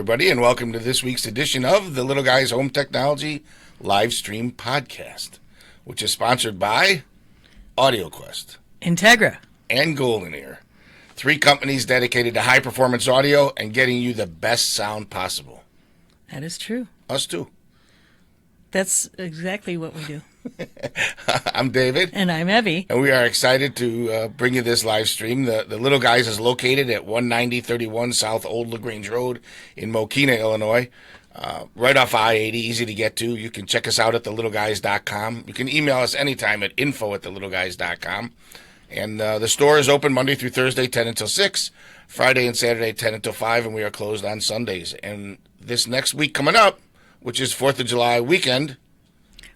everybody, and welcome to this week's edition of the Little Guys Home Technology live stream podcast, which is sponsored by AudioQuest, Integra, and Golden Ear, 3 companies dedicated to high-performance audio and getting you the best sound possible. That is true. Us too. That's exactly what we do. I'm David. And I'm Evie. And we are excited to bring you this live stream. The Little Guys is located at 19031 South Old LaGrange Road in Mokina, Illinois. Right off I-80, easy to get to. You can check us out at thelittleguys.com. You can email us anytime at info@thelittleguys.com. And the store is open Monday through Thursday, 10 until 6, Friday and Saturday, 10 until 5, and we are closed on Sundays. And this next week coming up, which is 4th of July weekend,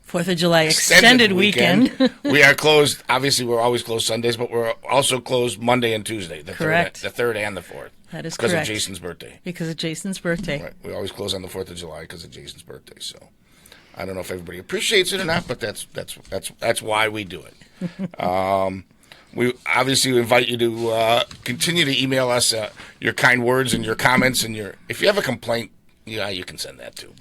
4th of July extended weekend. We are closed. Obviously, we're always closed Sundays, but we're also closed Monday and Tuesday, Correct. the 3rd and the 4th. That is because correct. Because of Jason's birthday. Because of Jason's birthday. Right. We always close on the 4th of July because of Jason's birthday. So I don't know if everybody appreciates it or not, but that's why we do it. We obviously invite you to continue to email us your kind words and your comments and if you have a complaint. Yeah, you can send that too,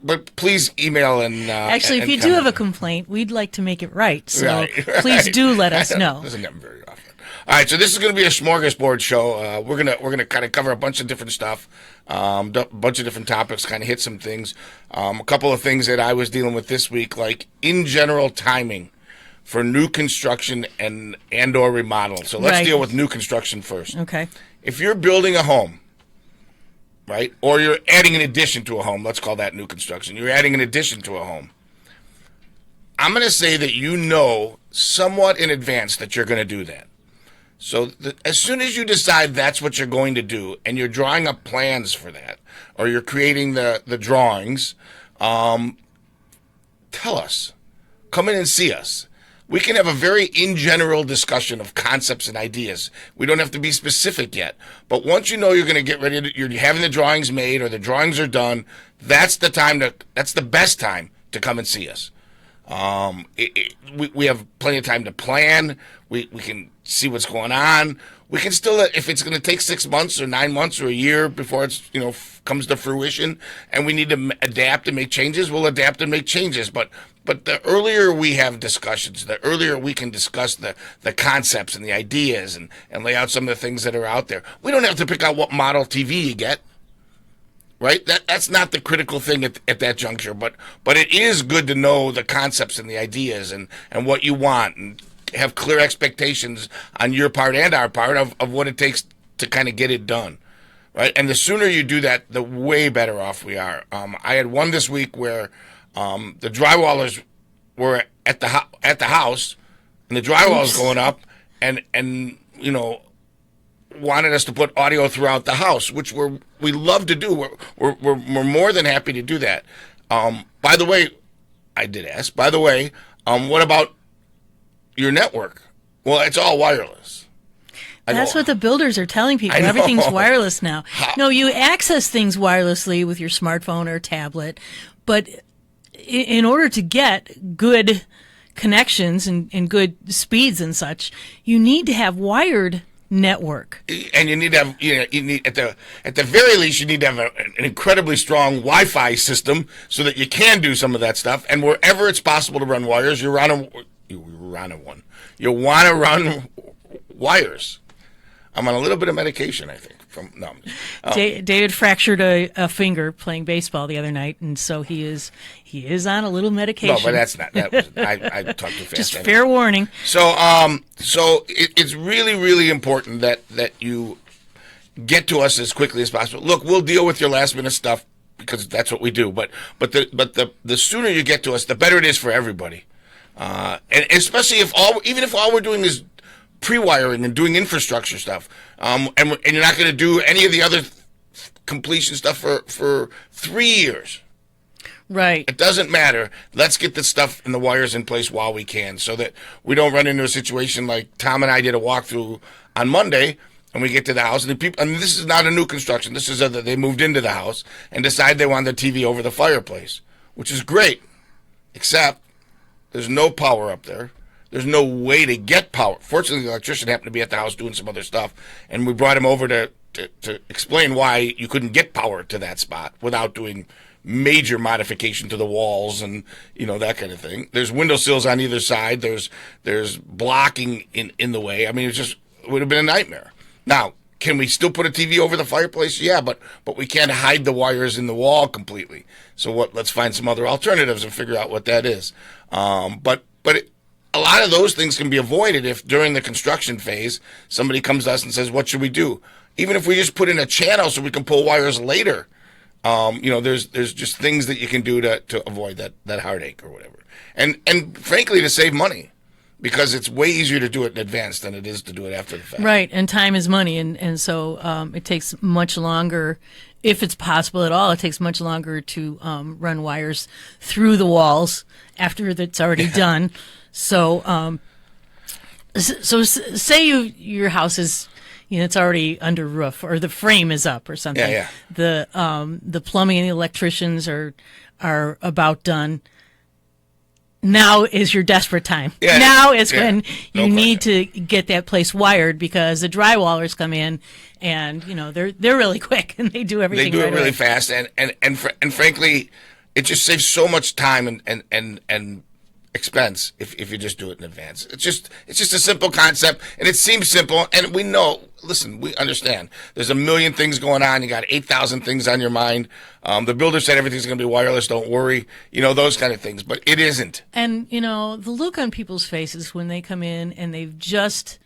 but please email and actually, if you do have a complaint, we'd like to make it right. So right. Please do let us know. Doesn't happen very often. All right, so this is going to be a smorgasbord show. We're gonna kind of cover a bunch of different stuff, a bunch of different topics, kind of hit some things. A couple of things that I was dealing with this week, like in general timing for new construction and/or remodel. So let's deal with new construction first. Okay. If you're building a home, right? Or you're adding an addition to a home. Let's call that new construction. You're adding an addition to a home. I'm going to say that you know somewhat in advance that you're going to do that. So as soon as you decide that's what you're going to do and you're drawing up plans for that or you're creating the drawings, tell us. Come in and see us. We can have a very in general discussion of concepts and ideas. We don't have to be specific yet. But once you know you're going to get ready you're having the drawings made or the drawings are done, that's the best time to come and see us. We have plenty of time to plan. We can see what's going on. We can still, if it's going to take 6 months or 9 months or a year before it's, comes to fruition and we need to adapt and make changes, we'll adapt and make changes. But the earlier we have discussions, the earlier we can discuss the concepts and the ideas and lay out some of the things that are out there. We don't have to pick out what model TV you get, right? That's not the critical thing at that juncture, but it is good to know the concepts and the ideas and what you want and have clear expectations on your part and our part of what it takes to kind of get it done, right? And the sooner you do that, the way better off we are. I had one this week where the drywallers were at the house, and the drywall was going up, and wanted us to put audio throughout the house, which we love to do. We're more than happy to do that. By the way, I did ask. By the way, what about your network? Well, it's all wireless. That's what the builders are telling people. Everything's wireless now. No, you access things wirelessly with your smartphone or tablet, but in order to get good connections and good speeds and such, you need to have wired network. And you need to have, you need at the very least, you need to have an incredibly strong Wi-Fi system so that you can do some of that stuff. And wherever it's possible to run wires, you want to run wires. I'm on a little bit of medication, I think. David fractured a finger playing baseball the other night, and so he is on a little medication. No, but that's not. I talked too fast. Just fair warning. So it's really, really important that you get to us as quickly as possible. Look, we'll deal with your last minute stuff because that's what we do. But the sooner you get to us, the better it is for everybody. And especially if all we're doing is pre-wiring and doing infrastructure stuff, and you're not going to do any of the other completion stuff for 3 years. Right. It doesn't matter. Let's get the stuff and the wires in place while we can so that we don't run into a situation like Tom and I did a walkthrough on Monday, and we get to the house, and this is not a new construction. This is they moved into the house and decided they wanted the TV over the fireplace, which is great, except there's no power up there. There's no way to get power. Fortunately, the electrician happened to be at the house doing some other stuff, and we brought him over to to explain why you couldn't get power to that spot without doing major modification to the walls and that kind of thing. There's windowsills on either side. There's blocking in the way. I mean, it would have been a nightmare. Now, can we still put a TV over the fireplace? Yeah, but we can't hide the wires in the wall completely. So let's find some other alternatives and figure out what that is. But a lot of those things can be avoided if during the construction phase somebody comes to us and says, "What should we do?" Even if we just put in a channel so we can pull wires later. There's just things that you can do to avoid that heartache or whatever. And frankly, to save money, because it's way easier to do it in advance than it is to do it after the fact. Right, and time is money, and so it takes much longer, if it's possible at all, it takes much longer to run wires through the walls after it's already done. So, say your house is, it's already under roof, or the frame is up, or something. Yeah. The plumbing and the electricians are about done. Now is your desperate time. Yeah, now is when you No need question. to get that place wired, because the drywallers come in and they're really quick and they do everything. They do right it really away. fast, and frankly, it just saves so much time and expense if you just do it in advance. It's just a simple concept, and it seems simple, and we know. Listen, we understand. There's a million things going on. You got 8,000 things on your mind. The builder said everything's going to be wireless. Don't worry. Those kind of things, but it isn't. And the look on people's faces when they come in and they've just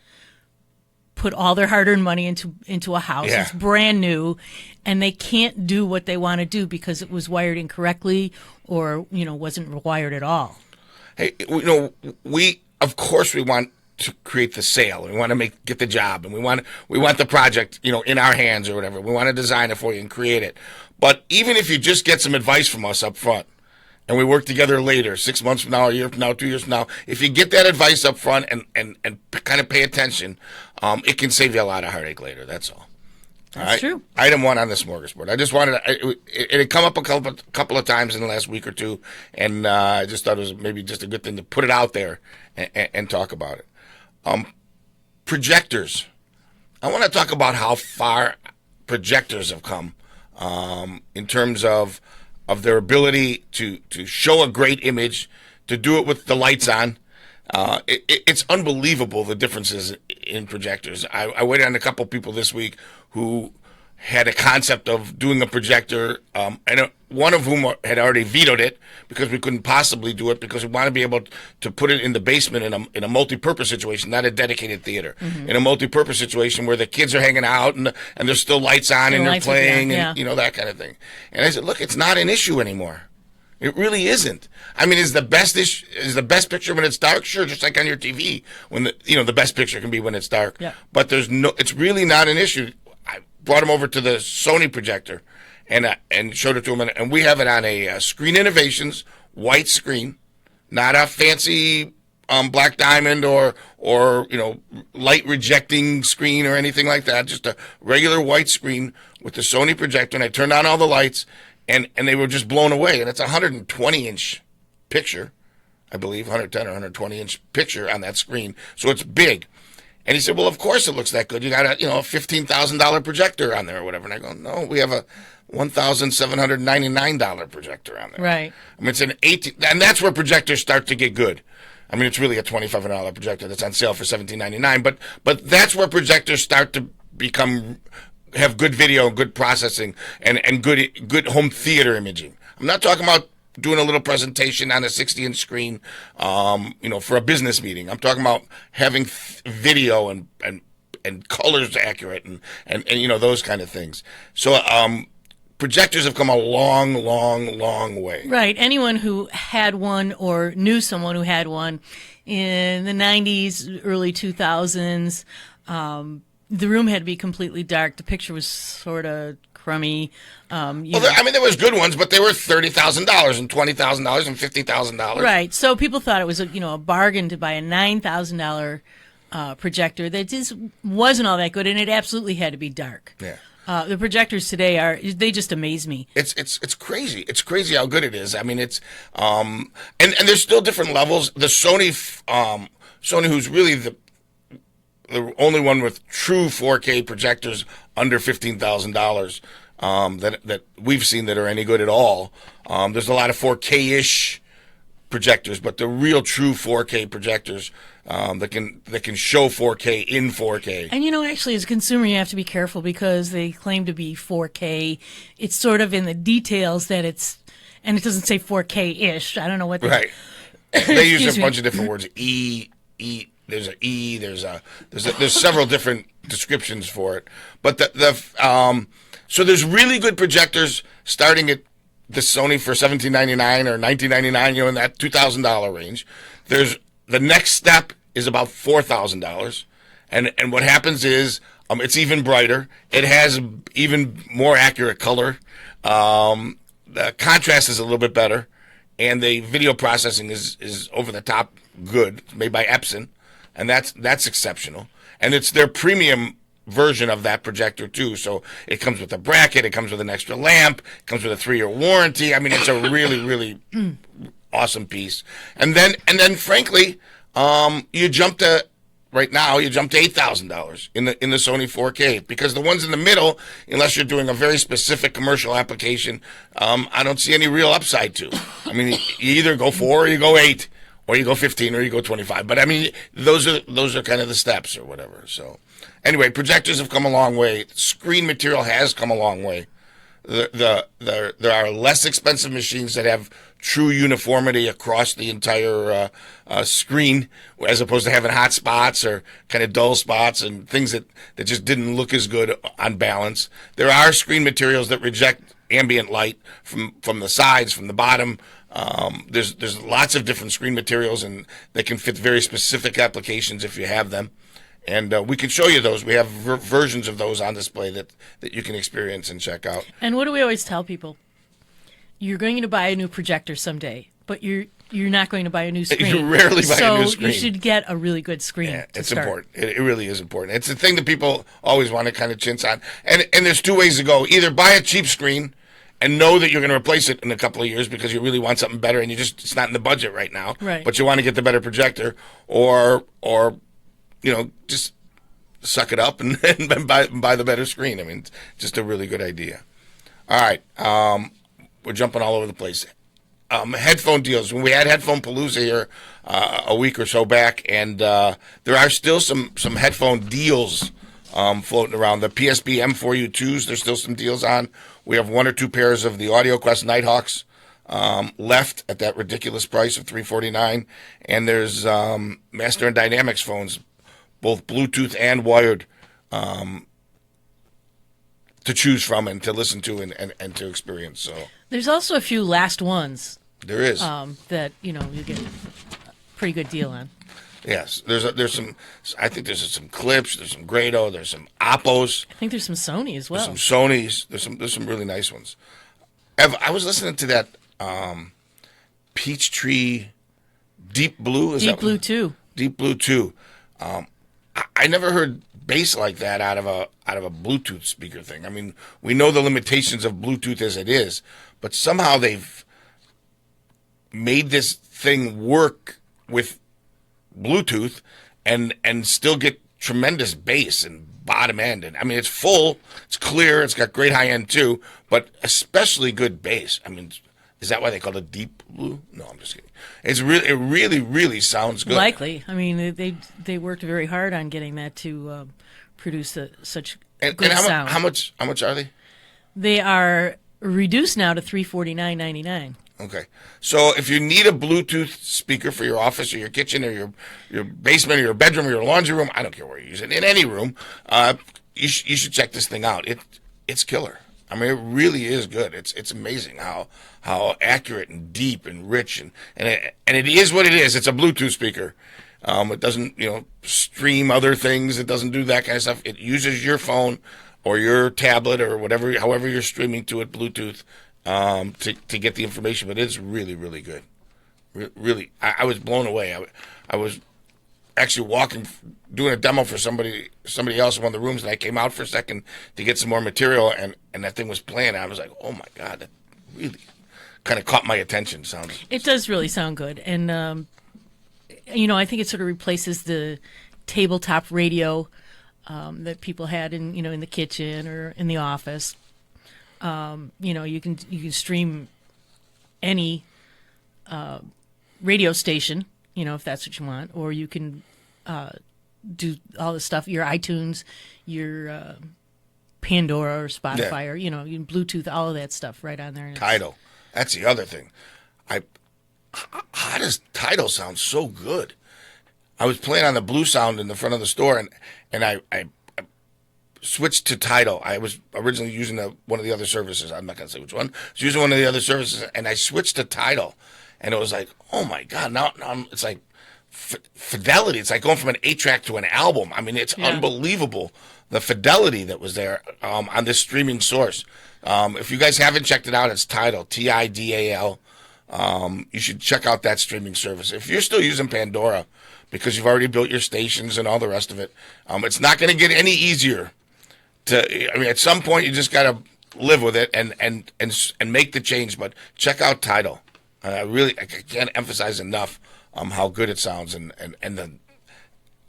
put all their hard-earned money into a house. Yeah. It's brand new, and they can't do what they want to do because it was wired incorrectly or wasn't wired at all. Hey, we of course we want to create the sale. We want to get the job, and we want the project, in our hands or whatever. We want to design it for you and create it. But even if you just get some advice from us up front, and we work together later, 6 months from now, a year from now, 2 years from now, if you get that advice up front and kind of pay attention, it can save you a lot of heartache later. That's all. That's true. Item 1 on the smorgasbord. I just wanted it had come up a couple of times in the last week or two, and I just thought it was maybe just a good thing to put it out there and talk about it. Projectors. I want to talk about how far projectors have come in terms of their ability to show a great image, to do it with the lights on. It's unbelievable the differences in projectors. I waited on a couple people this week who had a concept of doing a projector, and one of whom had already vetoed it because we couldn't possibly do it because we want to be able to put it in the basement in a multi-purpose situation, not a dedicated theater. Mm-hmm. In a multi-purpose situation where the kids are hanging out and there's still lights on and they're playing and that kind of thing. And I said, look, it's not an issue anymore. It really isn't. I mean, is the best picture when it's dark? Sure, just like on your TV, when the best picture can be when it's dark. Yeah. But it's really not an issue. I brought him over to the Sony projector and showed it to him, and we have it on a Screen Innovations white screen, not a fancy black diamond or light rejecting screen or anything like that. Just a regular white screen with the Sony projector, and I turned on all the lights. And they were just blown away. And it's a 120-inch picture, I believe, 110 or 120-inch picture on that screen. So it's big. And he said, well, of course it looks that good. You got a $15,000 projector on there or whatever. And I go, no, we have a $1,799 projector on there. Right. I mean, it's an 18, and that's where projectors start to get good. I mean, it's really a $2,500 projector that's on sale for $1,799. But that's where projectors start to have good video, good processing, and good home theater imaging. I'm not talking about doing a little presentation on a 60-inch screen, for a business meeting. I'm talking about having video and colors accurate and those kind of things. So projectors have come a long, long, long way. Right. Anyone who had one or knew someone who had one in the 90s, early 2000s, the room had to be completely dark. The picture was sort of crummy. There was good ones, but they were $30,000 and $20,000 and $50,000. Right. So people thought it was a bargain to buy a $9,000 projector that just wasn't all that good, and it absolutely had to be dark. Yeah. The projectors today they just amaze me. It's crazy. It's crazy how good it is. I mean, it's and there's still different levels. The Sony, who's really the only one with true 4K projectors under $15,000 that we've seen that are any good at all. There's a lot of 4K-ish projectors, but the real true 4K projectors that can show 4K in 4K. And actually, as a consumer, you have to be careful because they claim to be 4K. It's sort of in the details that and it doesn't say 4K-ish. I don't know what. Right. They use a bunch of different words. There's an E. There's several different descriptions for it. But so there's really good projectors starting at the Sony for $1,799 or $1,999, in that $2,000 range. There's the next step is about $4,000, and what happens is it's even brighter. It has even more accurate color. The contrast is a little bit better, and the video processing is over the top good. It's made by Epson, and that's exceptional. And it's their premium version of that projector too. So it comes with a bracket, it comes with an extra lamp, it comes with a 3-year warranty. I mean, it's a really, really awesome piece. And then frankly, you jump to $8,000 in the Sony 4K, because the ones in the middle, unless you're doing a very specific commercial application, I don't see any real upside to. I mean, you either go 4 or you go 8, or you go 15 or you go 25. But I mean, those are kind of the steps or whatever. So anyway, projectors have come a long way. Screen material has come a long way. There are less expensive machines that have true uniformity across the entire screen, as opposed to having hot spots or kind of dull spots and things that just didn't look as good on balance. There are screen materials that reject ambient light from the sides, from the bottom. There's lots of different screen materials, and they can fit very specific applications if you have them. And we can show you those. We have versions of those on display that you can experience and check out. And what do we always tell people? You're going to buy a new projector someday, but you're not going to buy a new screen. You rarely buy a new screen. So you should get a really good screen. Yeah, it's important. It really is important. It's the thing that people always want to kind of chintz on. And there's two ways to go. Either buy a cheap screen and know that you're going to replace it in a couple of years because you really want something better and it's not in the budget right now. Right. But you want to get the better projector, or just suck it up and buy the better screen. I mean, it's just a really good idea. All right. We're jumping all over the place. Headphone deals. When we had Headphone Palooza here a week or so back, and there are still some headphone deals floating around. The PSB M4U2s, there's still some deals on. We have 1 or 2 pairs of the AudioQuest Nighthawks left at that ridiculous price of $349, and there's Master and Dynamics phones, both Bluetooth and wired, to choose from and to listen to and to experience. So there's also a few last ones. There is that you get a pretty good deal on. Yes, there's some. I think there's some Clips. There's some Grado. There's some Oppos. I think there's some Sony as well. There's some Sonys. There's some really nice ones. I was listening to that Peachtree Deep Blue. Deep Blue 2. Deep Blue 2. I never heard bass like that out of a Bluetooth speaker thing. I mean, we know the limitations of Bluetooth as it is, but somehow they've made this thing work with Bluetooth and still get tremendous bass and bottom end. And I mean, it's full, it's clear, it's got great high end too, but especially good bass. I mean, is that why they call it Deep Blue? No, I'm just kidding. It really sounds good. Likely. I mean, they worked very hard on getting that to produce such good sound. How much are they? They are reduced now to $349.99. Okay. So if you need a Bluetooth speaker for your office or your kitchen or your basement or your bedroom or your laundry room, I don't care where you use it, in any room, you should check this thing out. It's killer. I mean, it really is good. It's amazing how accurate and deep and rich and it is what it is. It's a Bluetooth speaker. It doesn't stream other things. It doesn't do that kind of stuff. It uses your phone or your tablet or whatever, however you're streaming to it, Bluetooth, to get the information. But it's really, really good. Really, I was blown away. I was actually doing a demo for somebody else in one of the rooms, and I came out for a second to get some more material, and that thing was playing. I was like, oh my God, that really kind of caught my attention. It does really sound good, and I think it sort of replaces the tabletop radio that people had in the kitchen or in the office. You can stream any radio station, if that's what you want, or you can do all the stuff, your iTunes, your Pandora or Spotify, or you can Bluetooth all of that stuff right on there. Tidal, that's the other thing. How does Tidal sound so good? I was playing on the Blue Sound in the front of the store, and I switched to Tidal. I was originally using one of the other services. I'm not going to say which one. I was using one of the other services, and I switched to Tidal, and it was like, oh my God! Now it's like fidelity. It's like going from an 8-track to an album. I mean, it's unbelievable the fidelity that was there on this streaming source. If you guys haven't checked it out, it's Tidal, Tidal. You should check out that streaming service. If you're still using Pandora because you've already built your stations and all the rest of it, it's not going to get any easier. At some point you just got to live with it and make the change. But check out Tidal. I can't emphasize enough how good it sounds, and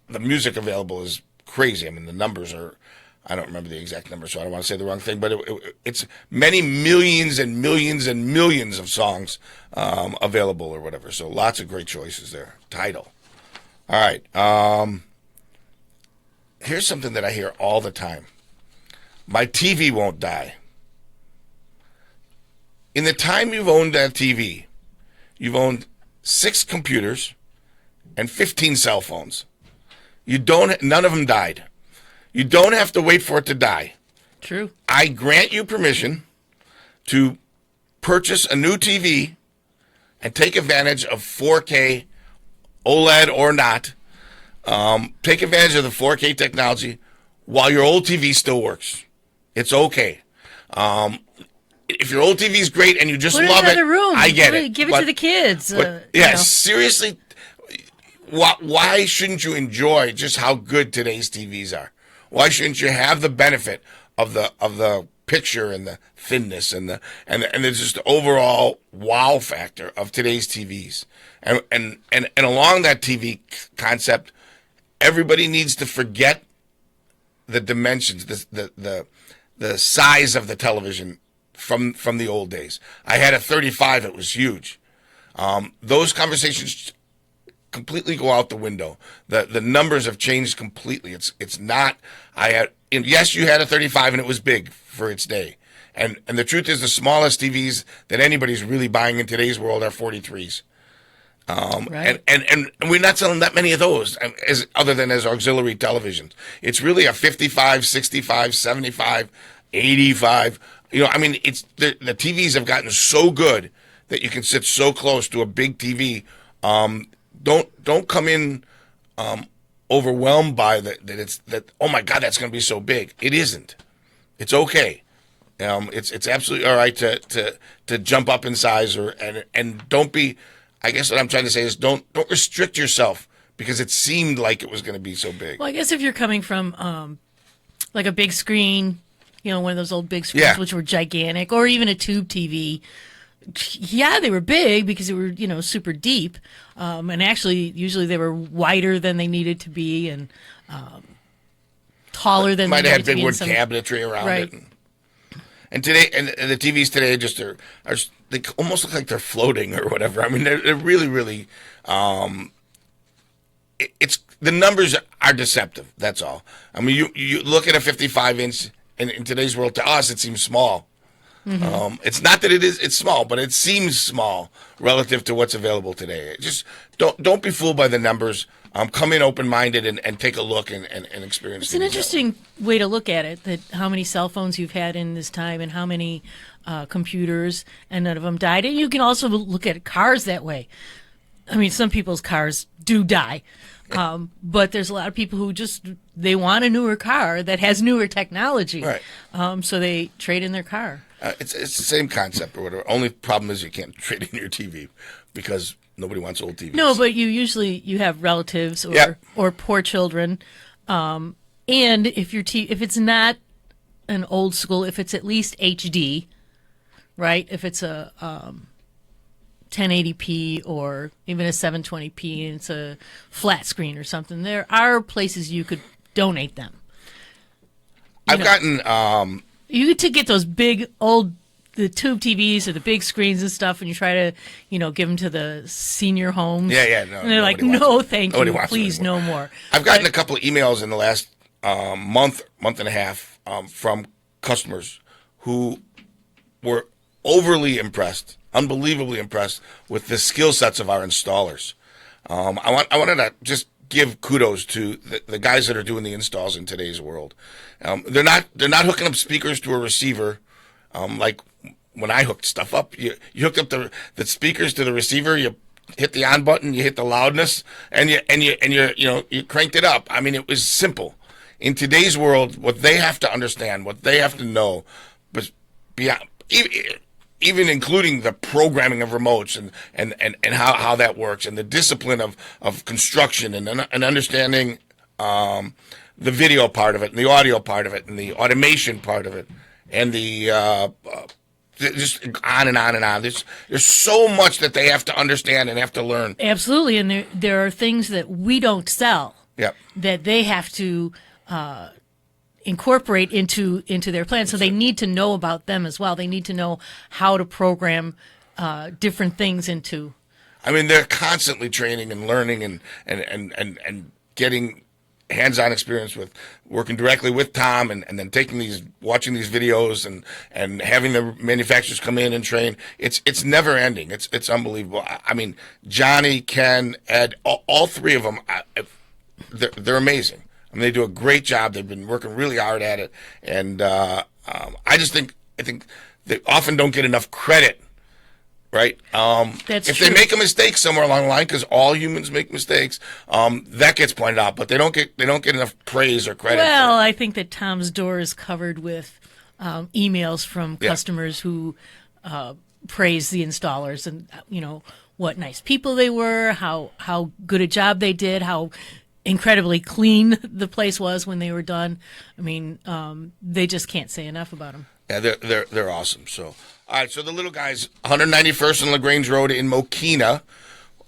the music available is crazy. I mean, the numbers are, I don't remember the exact number, so I don't want to say the wrong thing, but it's many millions and millions and millions of songs available or whatever. So lots of great choices there. Tidal. All right. Here's something that I hear all the time. My TV won't die. In the time you've owned that TV, you've owned 6 computers and 15 cell phones. None of them died. You don't have to wait for it to die. True. I grant you permission to purchase a new TV and take advantage of 4K, OLED or not. Take advantage of the 4K technology while your old TV still works. It's okay. If your old TV is great and you just love it, room. I get it. Give it to the kids. Seriously, why shouldn't you enjoy just how good today's TVs are? Why shouldn't you have the benefit of the picture and the thinness and the just overall wow factor of today's TVs? And along that TV concept, everybody needs to forget the dimensions, the size of the television from the old days. I had a 35; it was huge. Those conversations completely go out the window. The numbers have changed completely. It's not. Yes, you had a 35 and it was big for its day. And the truth is, the smallest TVs that anybody's really buying in today's world are 43s. Right. And we're not selling that many of those other than as auxiliary televisions. It's really a 55, 65, 75, 85. It's the TVs have gotten so good that you can sit so close to a big TV. Don't come in overwhelmed by that. Oh my God, that's going to be so big. It isn't. It's okay. It's absolutely all right to jump up in size and don't be. I guess what I'm trying to say is don't restrict yourself because it seemed like it was going to be so big. Well, I guess if you're coming from like a big screen, one of those old big screens, which were gigantic, or even a tube TV. Yeah, they were big because they were, super deep. And actually, usually they were wider than they needed to be and taller than they needed to be. Might have big wood cabinetry around it. And today, and the TVs today just are they almost look like they're floating or whatever. I mean, they're really, really. It's the numbers are deceptive. That's all. I mean, you look at a 55-inch, and in today's world, to us, it seems small. Mm-hmm. It's not that it's small, but it seems small relative to what's available today. Just don't be fooled by the numbers. Come in open-minded and take a look and experience. It's an interesting way to look at it, that how many cell phones you've had in this time and how many computers, and none of them died. And you can also look at cars that way. I mean, some people's cars do die. But there's a lot of people who they want a newer car that has newer technology. Right. So they trade in their car. It's the same concept or whatever. Only problem is you can't trade in your TV because nobody wants old TVs. No, but you have relatives or poor children. And if if it's not an old school, if it's at least HD, right? If it's a 1080p or even a 720p and it's a flat screen or something, there are places you could donate them. I've gotten you could get those big old the tube TVs or the big screens and stuff, and you try to give them to the senior homes. Yeah, no, and they're like, no, thank you, please, no more. I've gotten a couple of emails in the last month and a half from customers who were overly impressed, unbelievably impressed with the skill sets of our installers. I wanted to just give kudos to the guys that are doing the installs in today's world. They're not hooking up speakers to a receiver like when I hooked stuff up. You hooked up the speakers to the receiver. You hit the on button, you hit the loudness, and you cranked it up. I mean, it was simple. In today's world, what they have to understand, what they have to know, but beyond, even including the programming of remotes and how that works, and the discipline of construction and understanding the video part of it and the audio part of it and the automation part of it and the just on and on and on. There's so much that they have to understand and have to learn. Absolutely, and there are things that we don't sell. Yep. That they have to incorporate into their plan. So they need to know about them as well. They need to know how to program different things into. I mean, they're constantly training and learning and getting hands-on experience with working directly with Tom and then watching these videos and having the manufacturers come in and train. It's never ending. It's unbelievable. I mean, Johnny, Ken, Ed, all three of them, they're amazing. I mean, they do a great job. They've been working really hard at it, and I think they often don't get enough credit. Right. That's if true. They make a mistake somewhere along the line, because all humans make mistakes, that gets pointed out, but they don't get enough praise or credit. Well, I think that Tom's door is covered with emails from customers who praise the installers and what nice people they were, how good a job they did, how incredibly clean the place was when they were done. I mean, they just can't say enough about them. Yeah, they're awesome. So. All right, so the Little Guys, 191st and LaGrange Road in Mokina,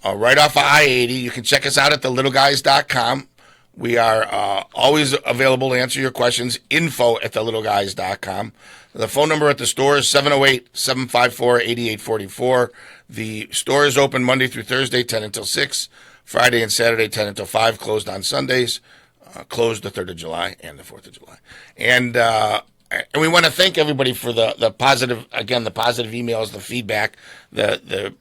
right off of I-80. You can check us out at thelittleguys.com. We are always available to answer your questions, info@thelittleguys.com. The phone number at the store is 708-754-8844. The store is open Monday through Thursday, 10 until 6, Friday and Saturday, 10 until 5, closed on Sundays, closed the 3rd of July and the 4th of July. And we want to thank everybody for the positive emails, the feedback, the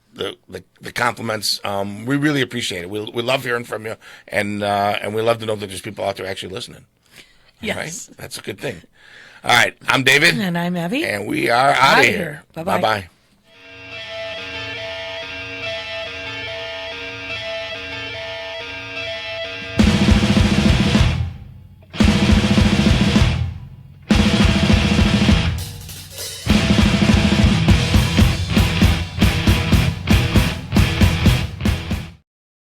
compliments. We really appreciate it. We love hearing from you, and we love to know that there's people out there actually listening. Yes. Right? That's a good thing. All right, I'm David. And I'm Abby. And we are out of here. Bye-bye. Bye-bye.